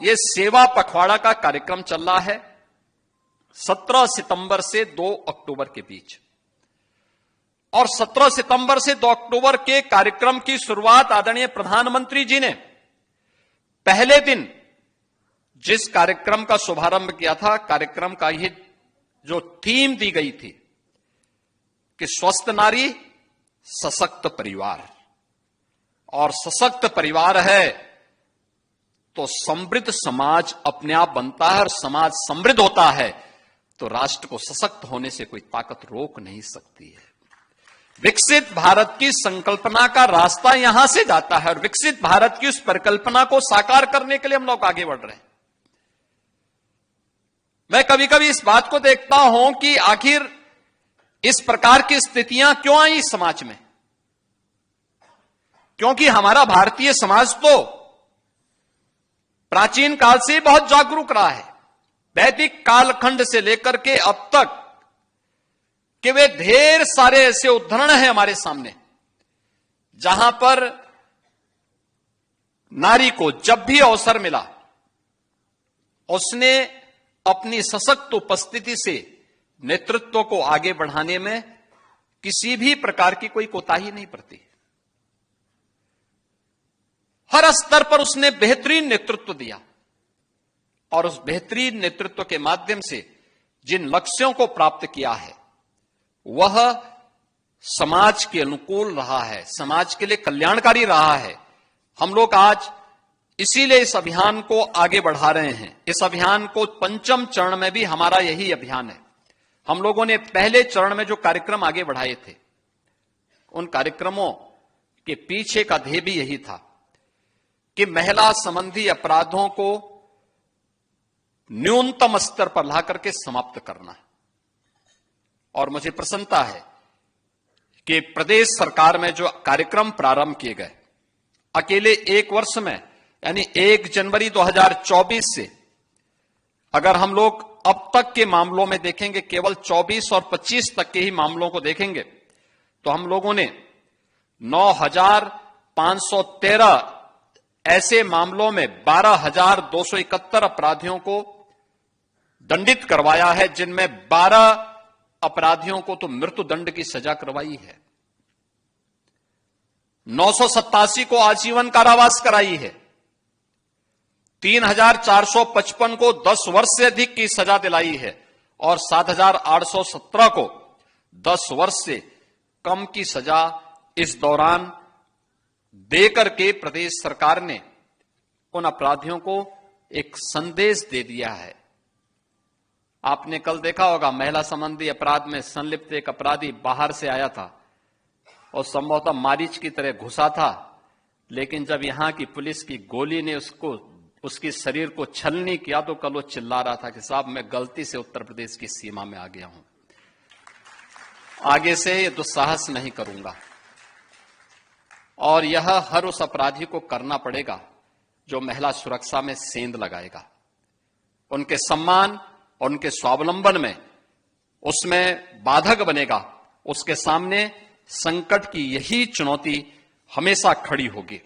ये सेवा पखवाड़ा का कार्यक्रम चल रहा है 17 सितंबर से 2 अक्टूबर के बीच। और 17 सितंबर से 2 अक्टूबर के कार्यक्रम की शुरुआत आदरणीय प्रधानमंत्री जी ने पहले दिन जिस कार्यक्रम का शुभारंभ किया था, कार्यक्रम का ये जो थीम दी गई थी कि स्वस्थ नारी सशक्त परिवार, और सशक्त परिवार है तो समृद्ध समाज अपने आप बनता है, और समाज समृद्ध होता है तो राष्ट्र को सशक्त होने से कोई ताकत रोक नहीं सकती है। विकसित भारत की संकल्पना का रास्ता यहां से जाता है, और विकसित भारत की उस परिकल्पना को साकार करने के लिए हम लोग आगे बढ़ रहे हैं। मैं कभी कभी इस बात को देखता हूं कि आखिर इस प्रकार की स्थितियां क्यों आई समाज में, क्योंकि हमारा भारतीय समाज तो प्राचीन काल से बहुत जागरूक रहा है। वैदिक कालखंड से लेकर के अब तक कि वे ढेर सारे ऐसे उदाहरण हैं हमारे सामने जहां पर नारी को जब भी अवसर मिला उसने अपनी सशक्त उपस्थिति से नेतृत्व को आगे बढ़ाने में किसी भी प्रकार की कोई कोताही नहीं बरती। हर स्तर पर उसने बेहतरीन नेतृत्व दिया, और उस बेहतरीन नेतृत्व के माध्यम से जिन लक्ष्यों को प्राप्त किया है वह समाज के अनुकूल रहा है, समाज के लिए कल्याणकारी रहा है। हम लोग आज इसीलिए इस अभियान को आगे बढ़ा रहे हैं। इस अभियान को 5वें चरण में भी हमारा यही अभियान है। हम लोगों ने पहले चरण में जो कार्यक्रम आगे बढ़ाए थे, उन कार्यक्रमों के पीछे का ध्येय भी यही था कि महिला संबंधी अपराधों को न्यूनतम स्तर पर ला करके समाप्त करना है। और मुझे प्रसन्नता है कि प्रदेश सरकार में जो कार्यक्रम प्रारंभ किए गए, अकेले एक वर्ष में यानी 1 जनवरी 2024 से अगर हम लोग अब तक के मामलों में देखेंगे, केवल 24 और 25 तक के ही मामलों को देखेंगे, तो हम लोगों ने 9,513 ऐसे मामलों में 12,271 अपराधियों को दंडित करवाया है, जिनमें 12 अपराधियों को तो मृत्यु दंड की सजा करवाई है, 987 को आजीवन कारावास कराई है, 3,455 को 10 वर्ष से अधिक की सजा दिलाई है, और 7,817 को 10 वर्ष से कम की सजा इस दौरान देकर के प्रदेश सरकार ने उन अपराधियों को एक संदेश दे दिया है। आपने कल देखा होगा, महिला संबंधी अपराध में संलिप्त एक अपराधी बाहर से आया था और संभवतः मारीच की तरह घुसा था, लेकिन जब यहां की पुलिस की गोली ने उसके शरीर को छलनी किया तो कल वो चिल्ला रहा था कि साहब मैं गलती से उत्तर प्रदेश की सीमा में आ गया हूं, आगे से ये दुस्साहस नहीं करूंगा। और यह हर उस अपराधी को करना पड़ेगा जो महिला सुरक्षा में सेंध लगाएगा, उनके सम्मान और उनके स्वावलंबन में उसमें बाधक बनेगा। उसके सामने संकट की यही चुनौती हमेशा खड़ी होगी।